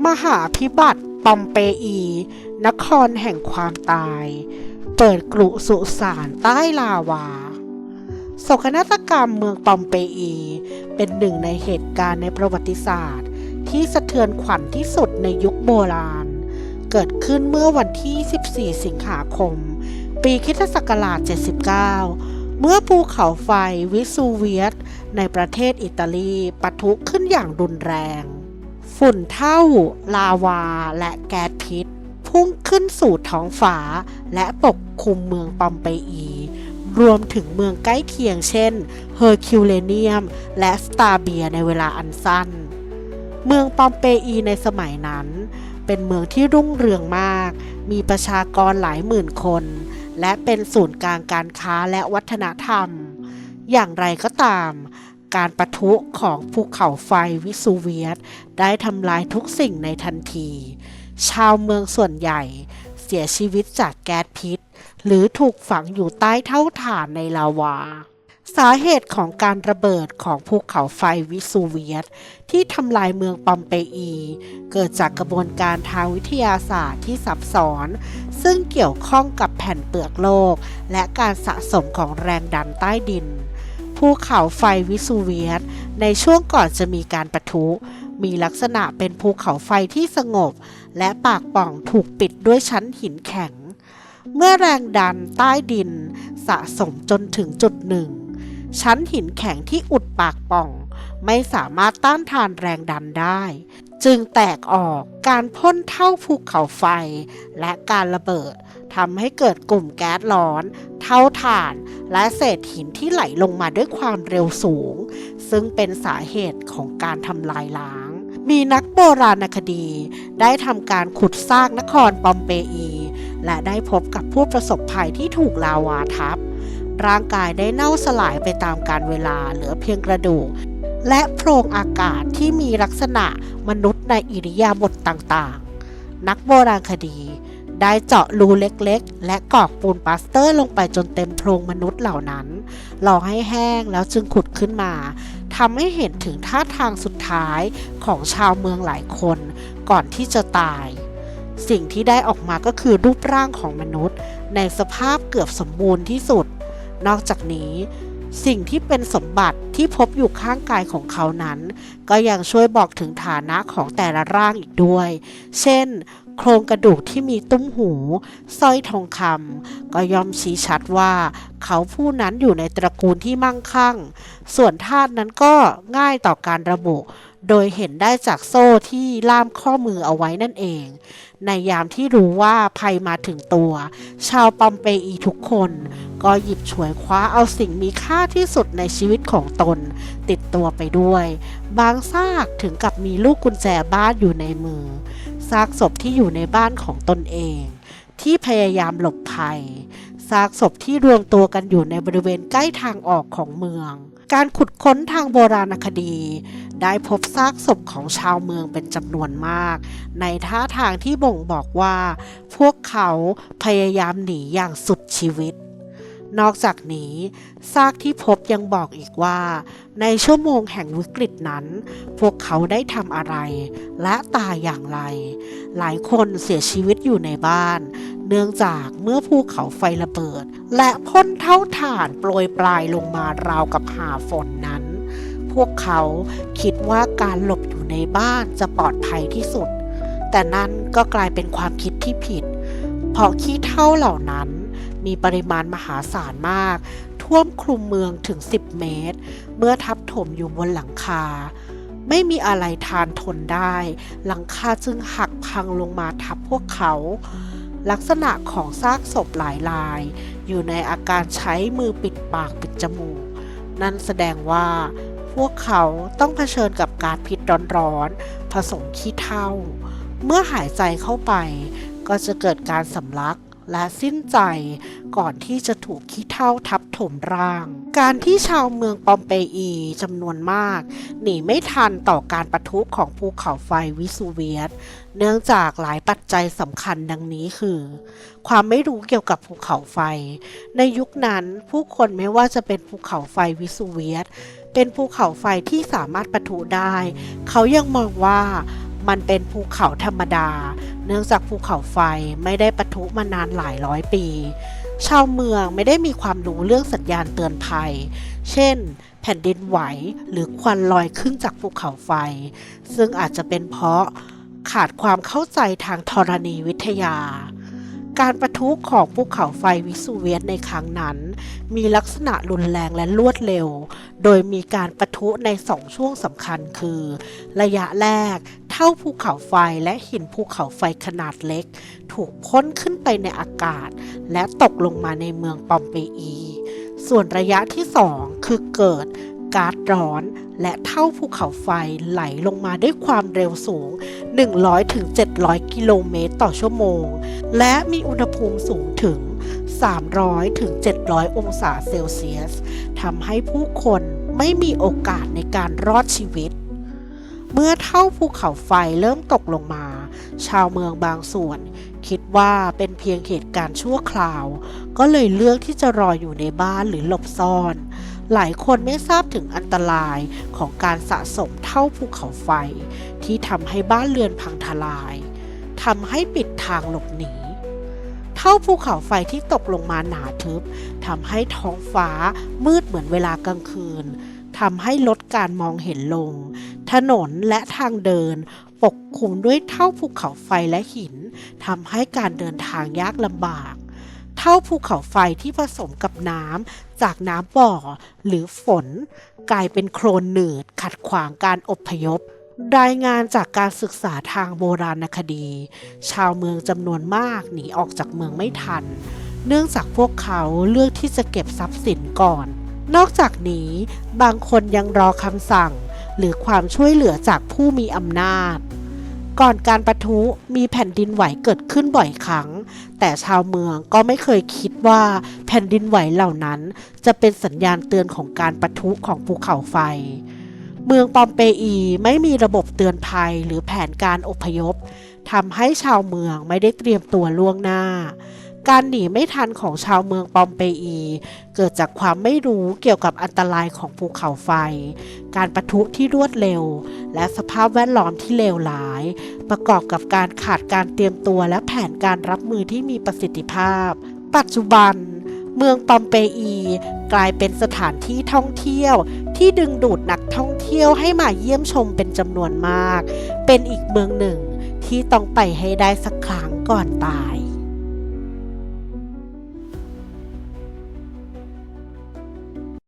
มหาพิบัติปอมเปอีนครแห่งความตายเปิดกรุสุสานใต้ลาวาโศกนาฏกรรมเมืองปอมเปอีเป็นหนึ่งในเหตุการณ์ในประวัติศาสตร์ที่สะเทือนขวัญที่สุดในยุคโบราณเกิดขึ้นเมื่อวันที่ 14 สิงหาคม ปีค.ศ. 79 เมื่อภูเขาไฟวิสูเวียสในประเทศอิตาลีปะทุขึ้นอย่างรุนแรงฝุ่นเท่าลาวาและแก๊สพิษพุ่งขึ้นสู่ท้องฟ้าและปกคลุมเมืองปอมเปอีรวมถึงเมืองใกล้เคียงเช่นเฮอร์คิวเลเนียมและสตาเบียในเวลาอันสั้นเมืองปอมเปอีในสมัยนั้นเป็นเมืองที่รุ่งเรืองมากมีประชากรหลายหมื่นคนและเป็นศูนย์กลางการค้าและวัฒนธรรมอย่างไรก็ตามการปะทุของภูเขาไฟวิสูเวียสได้ทำลายทุกสิ่งในทันทีชาวเมืองส่วนใหญ่เสียชีวิตจากแก๊สพิษหรือถูกฝังอยู่ใต้เท่าฐานในลาวาสาเหตุของการระเบิดของภูเขาไฟวิสูเวียสที่ทำลายเมืองปอมเปอีเกิดจากกระบวนการทางวิทยาศาสตร์ที่ซับซ้อนซึ่งเกี่ยวข้องกับแผ่นเปลือกโลกและการสะสมของแรงดันใต้ดินภูเขาไฟวิสูเวียสในช่วงก่อนจะมีการปะทุมีลักษณะเป็นภูเขาไฟที่สงบและปากปล่องถูกปิดด้วยชั้นหินแข็งเมื่อแรงดันใต้ดินสะสมจนถึงจุดหนึ่งชั้นหินแข็งที่อุดปากปล่องไม่สามารถต้านทานแรงดันได้จึงแตกออกการพ่นเท่าภูเขาไฟและการระเบิดทำให้เกิดกลุ่มแก๊สร้อนเท่าถ่านและเศษหินที่ไหลลงมาด้วยความเร็วสูงซึ่งเป็นสาเหตุของการทำลายล้างมีนักโบราณคดีได้ทำการขุดซากนครปอมเปอีและได้พบกับผู้ประสบภัยที่ถูกลาวาทับร่างกายได้เน่าสลายไปตามกาลเวลาเหลือเพียงกระดูกและโพรงอากาศที่มีลักษณะมนุษย์ในอิริยาบถต่างๆนักโบราณคดีได้เจาะรูเล็กๆและกรอกปูนปลาสเตอร์ลงไปจนเต็มโพรงมนุษย์เหล่านั้นรอให้แห้งแล้วจึงขุดขึ้นมาทำให้เห็นถึงท่าทางสุดท้ายของชาวเมืองหลายคนก่อนที่จะตายสิ่งที่ได้ออกมาก็คือรูปร่างของมนุษย์ในสภาพเกือบสมบูรณ์ที่สุดนอกจากนี้สิ่งที่เป็นสมบัติที่พบอยู่ข้างกายของเขานั้นก็ยังช่วยบอกถึงฐานะของแต่ละร่างอีกด้วยเช่นโครงกระดูกที่มีตุ้มหูสร้อยทองคำก็ย่อมชี้ชัดว่าเขาผู้นั้นอยู่ในตระกูลที่มั่งคั่งส่วนธาตุนั้นก็ง่ายต่อการระบุโดยเห็นได้จากโซ่ที่ล่ามข้อมือเอาไว้นั่นเองในยามที่รู้ว่าภัยมาถึงตัวชาวปอมเปอีทุกคนก็หยิบฉวยคว้าเอาสิ่งมีค่าที่สุดในชีวิตของตนติดตัวไปด้วยบางซากถึงกับมีลูกกุญแจบ้านอยู่ในมือซากศพที่อยู่ในบ้านของตนเองที่พยายามหลบภัยซากศพที่รวมตัวกันอยู่ในบริเวณใกล้ทางออกของเมืองการขุดค้นทางโบราณคดีได้พบซากศพของชาวเมืองเป็นจำนวนมากในท่าทางที่บ่งบอกว่าพวกเขาพยายามหนีอย่างสุดชีวิตนอกจากนี้ซากที่พบยังบอกอีกว่าในชั่วโมงแห่งวิกฤตนั้นพวกเขาได้ทำอะไรและตายอย่างไรหลายคนเสียชีวิตอยู่ในบ้านเนื่องจากเมื่อภูเขาไฟระเบิดและพ่นเท่าถ่านโปรยปลายลงมาราวกับหาฝนนั้นพวกเขาคิดว่าการหลบอยู่ในบ้านจะปลอดภัยที่สุดแต่นั่นก็กลายเป็นความคิดที่ผิดเพราะขี้เถ้าเหล่านั้นมีปริมาณมหาศาลมากท่วมคลุมเมืองถึง10 เมตรเมื่อทับถมอยู่บนหลังคาไม่มีอะไรทานทนได้หลังคาจึงหักพังลงมาทับพวกเขาลักษณะของซากศพหลายรายอยู่ในอาการใช้มือปิดปากปิดจมูกนั่นแสดงว่าพวกเขาต้องเผชิญกับก๊าซพิษร้อนๆผสมขี้เถ้าเมื่อหายใจเข้าไปก็จะเกิดการสำลักและสิ้นใจก่อนที่จะถูกขี้เถ้าทับถมร่างการที่ชาวเมืองปอมเปอีจำนวนมากหนีไม่ทันต่อการปะทุของภูเขาไฟวิสูเวียสเนื่องจากหลายปัจจัยสำคัญดังนี้คือความไม่รู้เกี่ยวกับภูเขาไฟในยุคนั้นผู้คนไม่ว่าจะเป็นภูเขาไฟวิสูเวียสเป็นภูเขาไฟที่สามารถปะทุได้เขายังมองว่า มันเป็นภูเขาธรรมดาเนื่องจากภูเขาไฟไม่ได้ปะทุมานานหลายร้อยปี ชาวเมืองไม่ได้มีความรู้เรื่องสัญญาณเตือนภัยเช่นแผ่นดินไหวหรือควันลอยขึ้นจากภูเขาไฟซึ่งอาจจะเป็นเพราะขาดความเข้าใจทางธรณีวิทยาการปะทุของภูเขาไฟวิสูเวียสในครั้งนั้นมีลักษณะรุนแรงและรวดเร็วโดยมีการปะทุใน2ช่วงสำคัญคือระยะแรกเท่าภูเขาไฟและหินภูเขาไฟขนาดเล็กถูกพ่นขึ้นไปในอากาศและตกลงมาในเมืองปอมเปอีส่วนระยะที่2คือเกิดก๊าซร้อนและเท่าภูเขาไฟไหลลงมาด้วยความเร็วสูง 100-700 กิโลเมตรต่อชั่วโมงและมีอุณหภูมิสูงถึง 300-700 องศาเซลเซียสทำให้ผู้คนไม่มีโอกาสในการรอดชีวิตเมื่อเท่าภูเขาไฟเริ่มตกลงมาชาวเมืองบางส่วนคิดว่าเป็นเพียงเหตุการณ์ชั่วคราวก็เลยเลือกที่จะรออยู่ในบ้านหรือหลบซ่อนหลายคนไม่ทราบถึงอันตรายของการสะสมเท่าภูเขาไฟที่ทำให้บ้านเรือนพังทลายทำให้ปิดทางหลบหนีเท่าภูเขาไฟที่ตกลงมาหนาทึบทำให้ท้องฟ้ามืดเหมือนเวลากลางคืนทำให้ลดการมองเห็นลงถนนและทางเดินปกคลุมด้วยเท่าภูเขาไฟและหินทำให้การเดินทางยากลำบากเท่าภูเขาไฟที่ผสมกับน้ำจากน้ำบ่อหรือฝนกลายเป็นโคลนหนืดขัดขวางการอพยพรายงานจากการศึกษาทางโบราณคดีชาวเมืองจำนวนมากหนีออกจากเมืองไม่ทันเนื่องจากพวกเขาเลือกที่จะเก็บทรัพย์สินก่อนนอกจากนี้บางคนยังรอคำสั่งหรือความช่วยเหลือจากผู้มีอำนาจก่อนการปะทุมีแผ่นดินไหวเกิดขึ้นบ่อยครั้งแต่ชาวเมืองก็ไม่เคยคิดว่าแผ่นดินไหวเหล่านั้นจะเป็นสัญญาณเตือนของการปะทุของภูเขาไฟเมืองปอมเปอีไม่มีระบบเตือนภัยหรือแผนการอพยพทำให้ชาวเมืองไม่ได้เตรียมตัวล่วงหน้าการหนีไม่ทันของชาวเมืองปอมเปอีเกิดจากความไม่รู้เกี่ยวกับอันตรายของภูเขาไฟการปะทุที่รวดเร็วและสภาพแวดล้อมที่เลวร้ายประกอบกับการขาดการเตรียมตัวและแผนการรับมือที่มีประสิทธิภาพปัจจุบันเมืองปอมเปอีกลายเป็นสถานที่ท่องเที่ยวที่ดึงดูดนักท่องเที่ยวให้มาเยี่ยมชมเป็นจำนวนมากเป็นอีกเมืองหนึ่งที่ต้องไปให้ได้สักครั้งก่อนตาย